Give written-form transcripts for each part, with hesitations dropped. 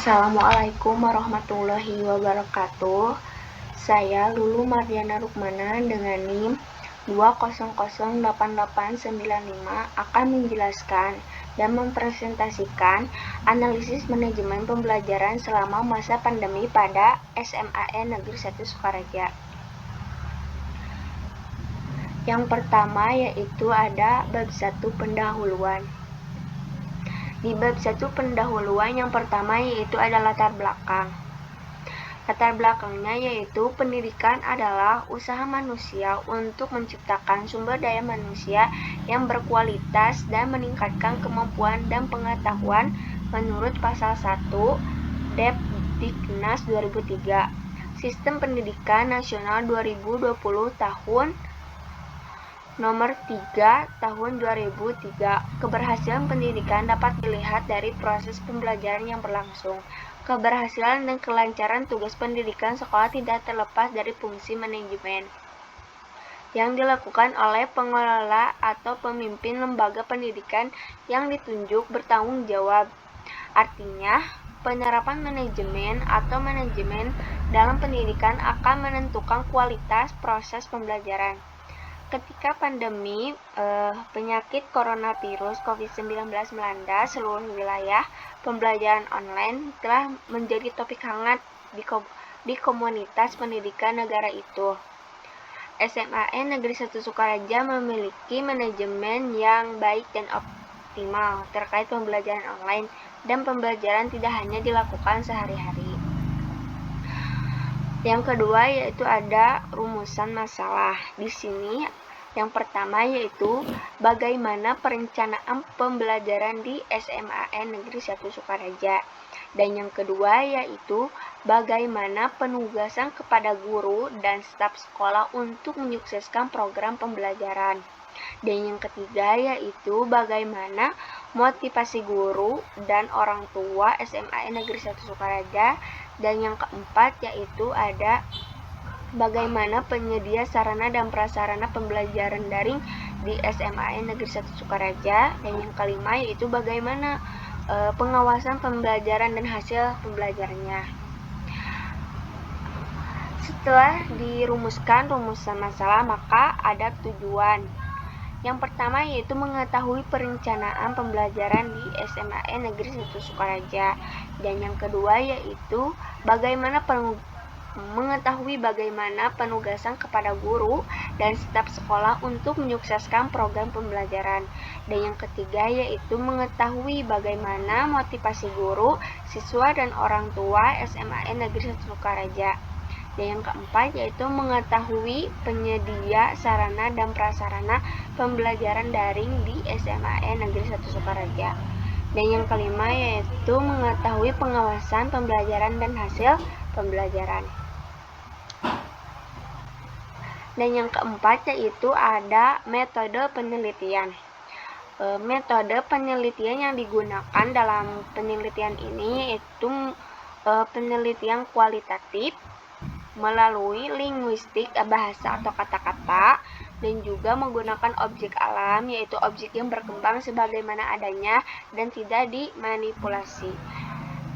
Assalamualaikum warahmatullahi wabarakatuh. Saya Lulu Mardiana Rukmana dengan NIM 2008895 akan menjelaskan dan mempresentasikan analisis manajemen pembelajaran selama masa pandemi pada SMAN Negeri 1 Sukaraja. Yang pertama yaitu ada bab 1 pendahuluan. Di bab 1 pendahuluan yang pertama yaitu ada latar belakang. Latar belakangnya yaitu pendidikan adalah usaha manusia untuk menciptakan sumber daya manusia yang berkualitas dan meningkatkan kemampuan dan pengetahuan menurut pasal 1 Depdiknas 2003. Sistem Pendidikan Nasional 2020 tahun Nomor 3 tahun 2003. Keberhasilan pendidikan dapat dilihat dari proses pembelajaran yang berlangsung. Keberhasilan dan kelancaran tugas pendidikan sekolah tidak terlepas dari fungsi manajemen yang dilakukan oleh pengelola atau pemimpin lembaga pendidikan yang ditunjuk bertanggung jawab. Artinya, penerapan manajemen atau manajemen dalam pendidikan akan menentukan kualitas proses pembelajaran. Ketika pandemi penyakit coronavirus COVID-19 melanda seluruh wilayah, pembelajaran online telah menjadi topik hangat di komunitas pendidikan negara itu. SMAN Negeri 1 Sukaraja memiliki manajemen yang baik dan optimal terkait pembelajaran online, dan pembelajaran tidak hanya dilakukan sehari-hari. Yang kedua yaitu ada rumusan masalah. Di sini yang pertama yaitu bagaimana perencanaan pembelajaran di SMAN Negeri 1 Sukaraja. Dan yang kedua yaitu bagaimana penugasan kepada guru dan staf sekolah untuk menyukseskan program pembelajaran. Dan yang ketiga yaitu bagaimana motivasi guru dan orang tua SMAN Negeri 1 Sukaraja. Dan yang keempat yaitu ada bagaimana penyedia sarana dan prasarana pembelajaran daring di SMAN Negeri 1 Sukaraja. Dan yang kelima yaitu bagaimana pengawasan pembelajaran dan hasil pembelajarannya. Setelah dirumuskan rumusan masalah, maka ada tujuan. Yang pertama yaitu mengetahui perencanaan pembelajaran di SMAN Negeri 1 Sukaraja. Dan yang kedua yaitu mengetahui bagaimana penugasan kepada guru dan staf sekolah untuk menyukseskan program pembelajaran. Dan yang ketiga yaitu mengetahui bagaimana motivasi guru, siswa, dan orang tua SMAN Negeri 1 Sukaraja. Dan yang keempat yaitu mengetahui penyedia sarana dan prasarana pembelajaran daring di SMAN Negeri 1 Sukaraja. Dan yang kelima yaitu mengetahui pengawasan pembelajaran dan hasil pembelajaran. Dan yang keempat yaitu ada metode penelitian. Metode penelitian yang digunakan dalam penelitian ini yaitu penelitian kualitatif melalui linguistik bahasa atau kata-kata, dan juga menggunakan objek alam, yaitu objek yang berkembang sebagaimana adanya dan tidak dimanipulasi.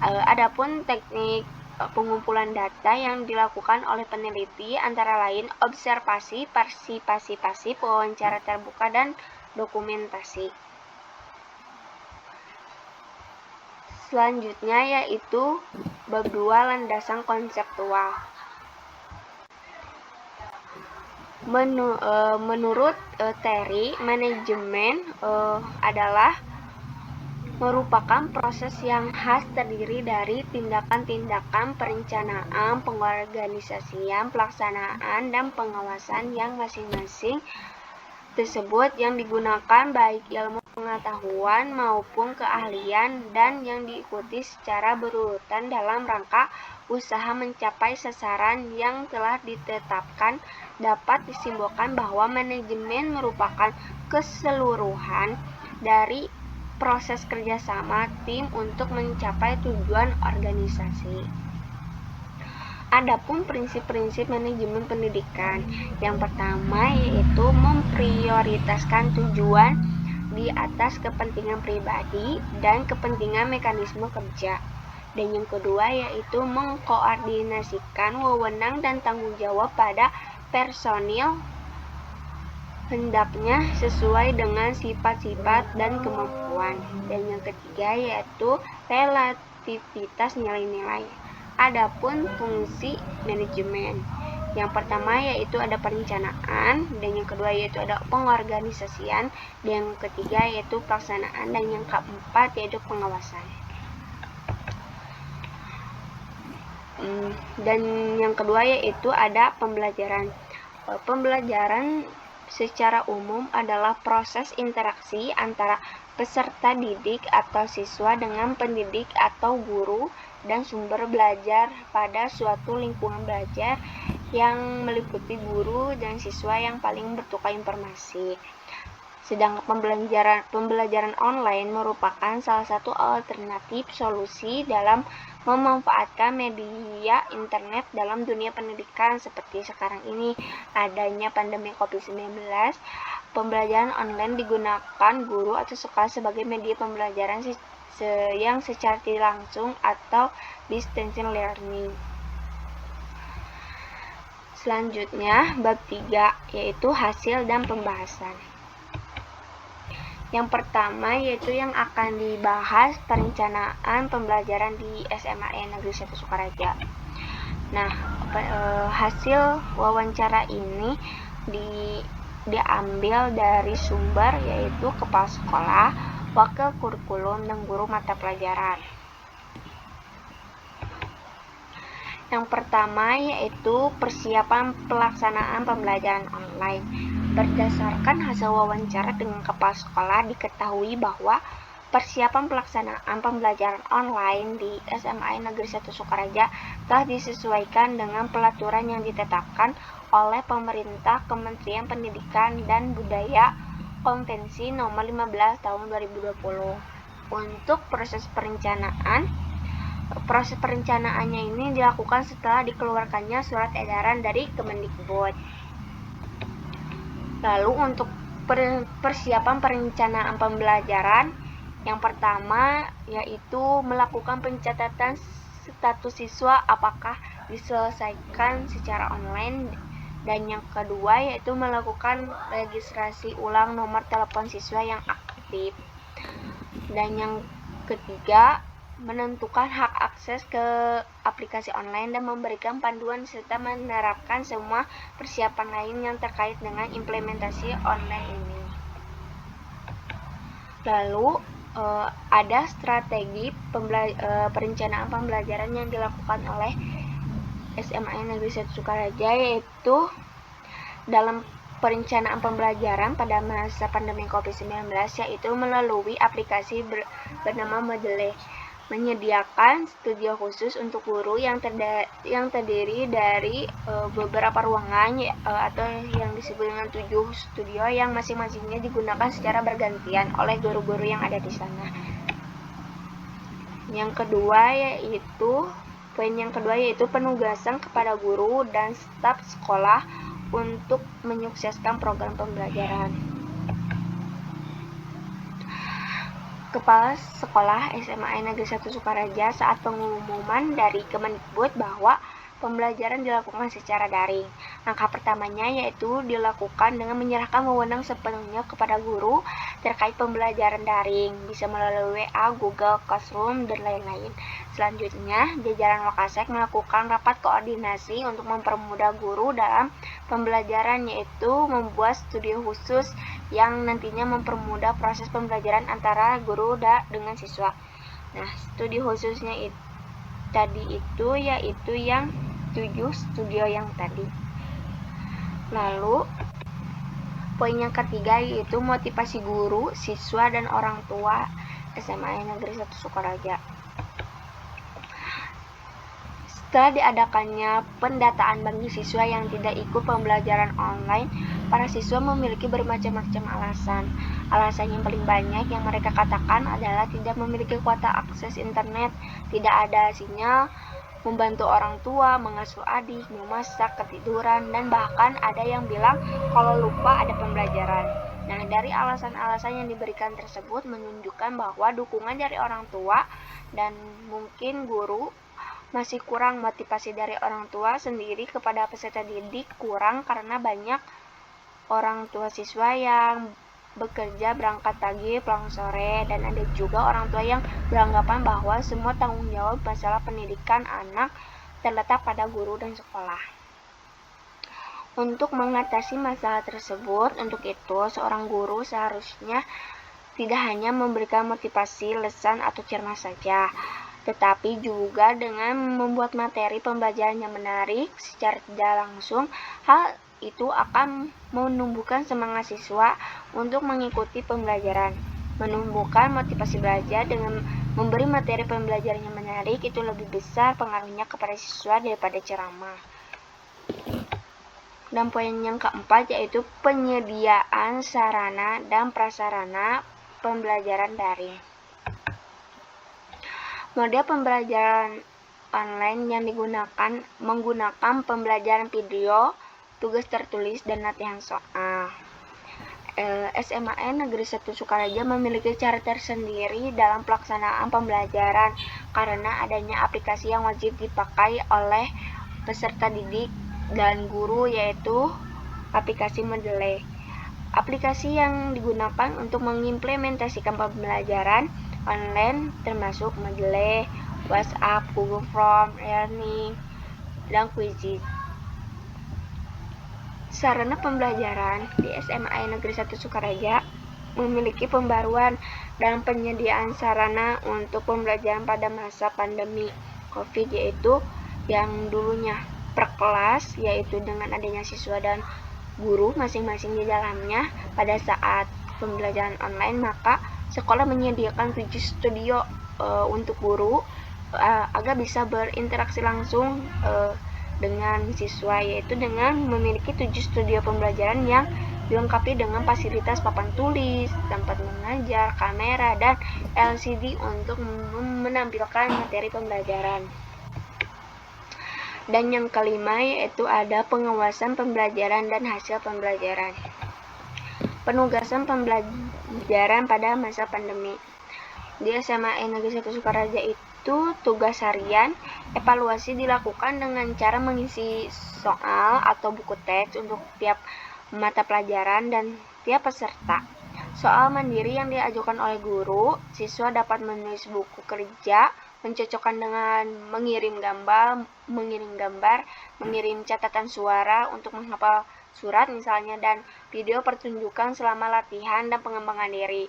Adapun teknik pengumpulan data yang dilakukan oleh peneliti antara lain observasi, partisipasi pasif, wawancara terbuka, dan dokumentasi. Selanjutnya yaitu bab 2 landasan konseptual. Menurut Terry, manajemen adalah merupakan proses yang khas terdiri dari tindakan-tindakan perencanaan, pengorganisasian, pelaksanaan, dan pengawasan yang masing-masing tersebut yang digunakan baik ilmu pengetahuan maupun keahlian dan yang diikuti secara berurutan dalam rangka usaha mencapai sasaran yang telah ditetapkan. Dapat disimpulkan bahwa manajemen merupakan keseluruhan dari proses kerjasama tim untuk mencapai tujuan organisasi. Adapun prinsip-prinsip manajemen pendidikan, yang pertama yaitu memprioritaskan tujuan di atas kepentingan pribadi dan kepentingan mekanisme kerja. Dan yang kedua yaitu mengkoordinasikan wewenang dan tanggung jawab pada personil hendaknya sesuai dengan sifat-sifat dan kemampuan. Dan yang ketiga yaitu relativitas nilai-nilai. Adapun fungsi manajemen, yang pertama yaitu ada perencanaan, dan yang kedua yaitu ada pengorganisasian, dan yang ketiga yaitu pelaksanaan, dan yang keempat yaitu pengawasan. Dan yang kedua yaitu ada pembelajaran. Pembelajaran secara umum adalah proses interaksi antara peserta didik atau siswa dengan pendidik atau guru dan sumber belajar pada suatu lingkungan belajar yang meliputi guru dan siswa yang paling bertukar informasi. Sedangkan pembelajaran online merupakan salah satu alternatif solusi dalam memanfaatkan media internet dalam dunia pendidikan seperti sekarang ini adanya pandemi COVID-19. Pembelajaran online digunakan guru atau sekolah sebagai media pembelajaran yang secara tidak langsung atau distance learning. Selanjutnya, bab 3 yaitu hasil dan pembahasan. Yang pertama yaitu yang akan dibahas perencanaan pembelajaran di SMA Negeri 1 Sukaraja. Nah, hasil wawancara ini diambil dari sumber yaitu kepala sekolah, wakil kurikulum, dan guru mata pelajaran. Yang pertama yaitu persiapan pelaksanaan pembelajaran online. Berdasarkan hasil wawancara dengan kepala sekolah, diketahui bahwa persiapan pelaksanaan pembelajaran online di SMA Negeri 1 Sukaraja telah disesuaikan dengan pelaturan yang ditetapkan oleh pemerintah Kementerian Pendidikan dan Budaya Konvensi Nomor 15 Tahun 2020. Untuk proses perencanaannya ini dilakukan setelah dikeluarkannya surat edaran dari Kemendikbud. Lalu untuk persiapan perencanaan pembelajaran, yang pertama yaitu melakukan pencatatan status siswa apakah diselesaikan secara online, dan yang kedua yaitu melakukan registrasi ulang nomor telepon siswa yang aktif, dan yang ketiga menentukan hak akses ke aplikasi online dan memberikan panduan serta menerapkan semua persiapan lain yang terkait dengan implementasi online ini. Lalu ada strategi perencanaan pembelajaran yang dilakukan oleh SMA Negeri 1 Sukaraja, yaitu dalam perencanaan pembelajaran pada masa pandemi COVID-19 yaitu melalui aplikasi bernama Moodle, menyediakan studio khusus untuk guru yang terdiri dari beberapa ruangan atau yang disebut dengan 7 studio yang masing-masingnya digunakan secara bergantian oleh guru-guru yang ada di sana. Poin yang kedua yaitu penugasan kepada guru dan staf sekolah untuk menyukseskan program pembelajaran. Kepala Sekolah SMA Negeri 1 Sukaraja saat pengumuman dari Kemendikbud bahwa pembelajaran dilakukan secara daring. Langkah pertamanya yaitu dilakukan dengan menyerahkan wewenang sepenuhnya kepada guru terkait pembelajaran daring, bisa melalui WA, Google Classroom, dan lain-lain. Selanjutnya, jajaran Wakasek melakukan rapat koordinasi untuk mempermudah guru dalam pembelajaran, yaitu membuat studio khusus yang nantinya mempermudah proses pembelajaran antara guru dengan siswa. Nah, studi khususnya yaitu yang 7 studio yang tadi. Lalu poin yang ketiga yaitu motivasi guru, siswa, dan orang tua SMA Negeri 1 Sukaraja. Setelah diadakannya pendataan bagi siswa yang tidak ikut pembelajaran online, para siswa memiliki bermacam-macam alasan. Alasan yang paling banyak yang mereka katakan adalah tidak memiliki kuota akses internet, tidak ada sinyal, membantu orang tua, mengasuh adik, memasak, ketiduran, dan bahkan ada yang bilang kalau lupa ada pembelajaran. Nah, dari alasan-alasan yang diberikan tersebut menunjukkan bahwa dukungan dari orang tua dan mungkin guru masih kurang. Motivasi dari orang tua sendiri kepada peserta didik kurang karena banyak orang tua siswa yang bekerja berangkat pagi pulang sore, dan ada juga orang tua yang beranggapan bahwa semua tanggung jawab masalah pendidikan anak terletak pada guru dan sekolah. Untuk mengatasi masalah tersebut, untuk itu seorang guru seharusnya tidak hanya memberikan motivasi, lesan, atau cermas saja, tetapi juga dengan membuat materi pembelajaran yang menarik secara tidak langsung. Hal itu akan menumbuhkan semangat siswa untuk mengikuti pembelajaran. Menumbuhkan motivasi belajar dengan memberi materi pembelajaran yang menarik itu lebih besar pengaruhnya kepada siswa daripada ceramah. Dan poin yang keempat yaitu penyediaan sarana dan prasarana pembelajaran daring. Model pembelajaran online yang menggunakan pembelajaran video, tugas tertulis, dan latihan soal. SMA Negeri 1 Sukaraja memiliki cara tersendiri dalam pelaksanaan pembelajaran karena adanya aplikasi yang wajib dipakai oleh peserta didik dan guru, yaitu aplikasi Mendeley. Aplikasi yang digunakan untuk mengimplementasikan pembelajaran online termasuk Mendeley, WhatsApp, Google Form, Learning, dan Quizizz. Sarana pembelajaran di SMA Negeri 1 Sukaraja memiliki pembaruan dalam penyediaan sarana untuk pembelajaran pada masa pandemi COVID, yaitu yang dulunya per kelas, yaitu dengan adanya siswa dan guru masing-masing di dalamnya. Pada saat pembelajaran online, maka sekolah menyediakan 7 studio untuk guru agar bisa berinteraksi langsung dengan siswa, yaitu dengan memiliki 7 studio pembelajaran yang dilengkapi dengan fasilitas papan tulis, tempat mengajar, kamera, dan LCD untuk menampilkan materi pembelajaran. Dan yang kelima yaitu ada pengawasan pembelajaran dan hasil pembelajaran. Penugasan pembelajaran pada masa pandemi. Di SMA Negeri 1 Sukaraja itu tugas harian evaluasi dilakukan dengan cara mengisi soal atau buku teks untuk tiap mata pelajaran dan tiap peserta. Soal mandiri yang diajukan oleh guru, siswa dapat menulis buku kerja, mencocokkan dengan mengirim gambar, mengirim catatan suara untuk menghafal surat misalnya, dan video pertunjukan selama latihan dan pengembangan diri.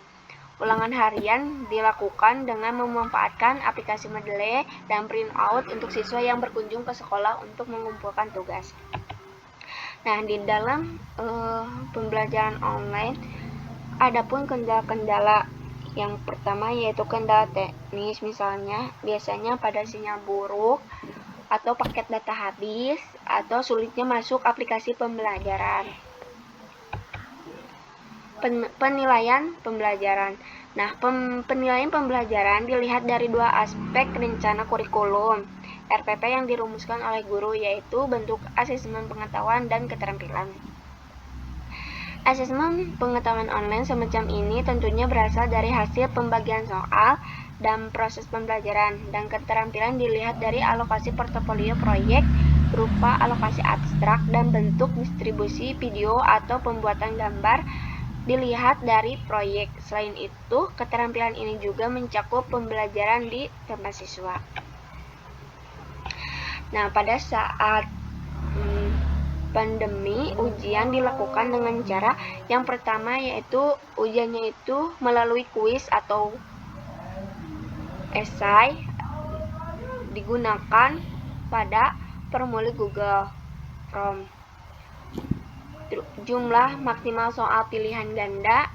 Ulangan harian dilakukan dengan memanfaatkan aplikasi Mendeley dan print out untuk siswa yang berkunjung ke sekolah untuk mengumpulkan tugas. Nah, di dalam pembelajaran online adapun kendala-kendala. Yang pertama yaitu kendala teknis, misalnya biasanya pada sinyal buruk atau paket data habis atau sulitnya masuk aplikasi pembelajaran. Penilaian pembelajaran. Nah, penilaian pembelajaran dilihat dari dua aspek rencana kurikulum RPP yang dirumuskan oleh guru, yaitu bentuk asesmen pengetahuan dan keterampilan. Asesmen pengetahuan online semacam ini tentunya berasal dari hasil pembagian soal dan proses pembelajaran, dan keterampilan dilihat dari alokasi portofolio proyek berupa alokasi abstrak dan bentuk distribusi video atau pembuatan gambar dilihat dari proyek. Selain itu, keterampilan ini juga mencakup pembelajaran di tempat siswa. Nah, pada saat pandemi, ujian dilakukan dengan cara yang pertama yaitu ujiannya itu melalui kuis atau esai digunakan pada formulir Google Form. Jumlah maksimal soal pilihan ganda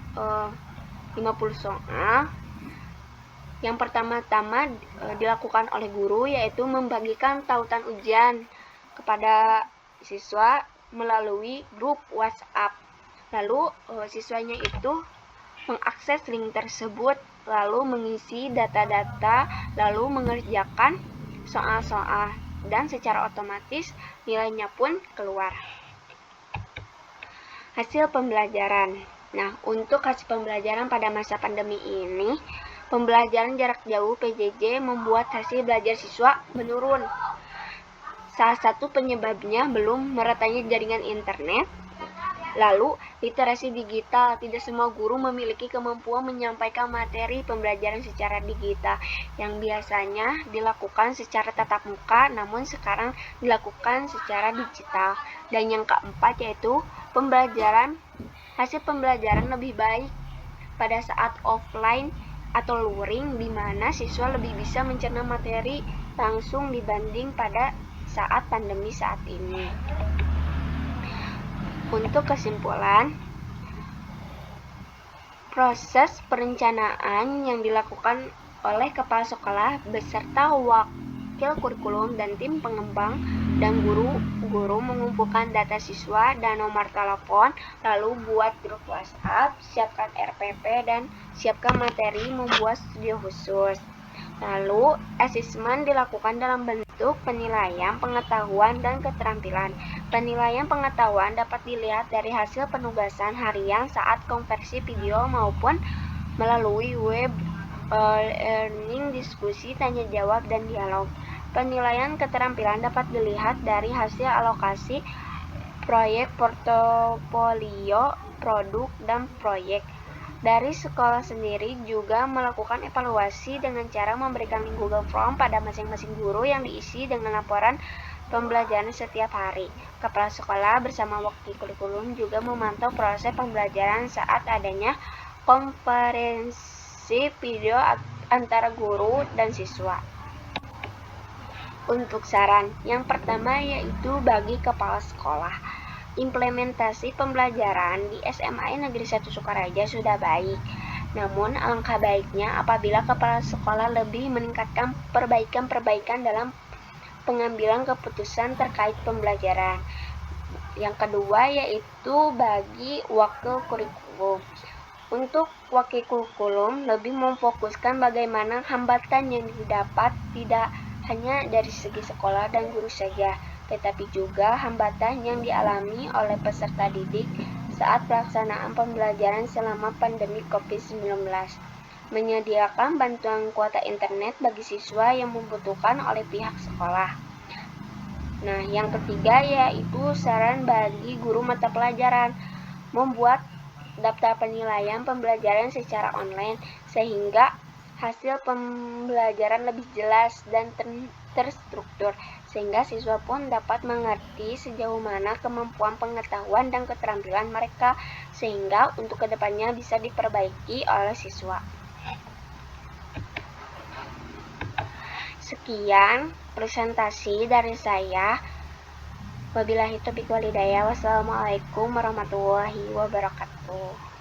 50 soal. Yang pertama-tama dilakukan oleh guru yaitu membagikan tautan ujian kepada siswa melalui grup WhatsApp. Lalu siswanya itu mengakses link tersebut, lalu mengisi data-data, lalu mengerjakan soal-soal, dan secara otomatis nilainya pun keluar. Hasil pembelajaran. Nah, untuk hasil pembelajaran pada masa pandemi ini, pembelajaran jarak jauh PJJ membuat hasil belajar siswa menurun. Salah satu penyebabnya belum meratanya jaringan internet. Lalu, literasi digital. Tidak semua guru memiliki kemampuan menyampaikan materi pembelajaran secara digital yang biasanya dilakukan secara tatap muka, namun sekarang dilakukan secara digital. Dan yang keempat yaitu hasil pembelajaran lebih baik pada saat offline atau luring, di mana siswa lebih bisa mencerna materi langsung dibanding pada saat pandemi saat ini. Untuk kesimpulan, proses perencanaan yang dilakukan oleh kepala sekolah beserta wakil kurikulum dan tim pengembang dan guru mengumpulkan data siswa dan nomor telepon, lalu buat grup WhatsApp, siapkan RPP, dan siapkan materi membuat studio khusus. Lalu, asesmen dilakukan dalam bentuk penilaian pengetahuan dan keterampilan. Penilaian pengetahuan dapat dilihat dari hasil penugasan harian saat konversi video maupun melalui web learning, diskusi, tanya jawab, dan dialog. Penilaian keterampilan dapat dilihat dari hasil alokasi proyek, portofolio, produk, dan proyek. Dari sekolah sendiri juga melakukan evaluasi dengan cara memberikan link Google Form pada masing-masing guru yang diisi dengan laporan pembelajaran setiap hari. Kepala sekolah bersama wakil kurikulum juga memantau proses pembelajaran saat adanya konferensi video antara guru dan siswa. Untuk saran, yang pertama yaitu bagi kepala sekolah. Implementasi pembelajaran di SMA Negeri 1 Sukaraja sudah baik. Namun, alangkah baiknya apabila kepala sekolah lebih meningkatkan perbaikan-perbaikan dalam pengambilan keputusan terkait pembelajaran. Yang kedua yaitu bagi wakil kurikulum. Untuk wakil kurikulum lebih memfokuskan bagaimana hambatan yang didapat tidak hanya dari segi sekolah dan guru saja, tetapi juga hambatan yang dialami oleh peserta didik saat pelaksanaan pembelajaran selama pandemi COVID-19. Menyediakan bantuan kuota internet bagi siswa yang membutuhkan oleh pihak sekolah. Nah, yang ketiga yaitu saran bagi guru mata pelajaran. Membuat daftar penilaian pembelajaran secara online sehingga hasil pembelajaran lebih jelas dan terstruktur, sehingga siswa pun dapat mengerti sejauh mana kemampuan pengetahuan dan keterampilan mereka, sehingga untuk kedepannya bisa diperbaiki oleh siswa. Sekian presentasi dari saya. Wabillahi taufiq wal hidayah. Wassalamualaikum warahmatullahi wabarakatuh.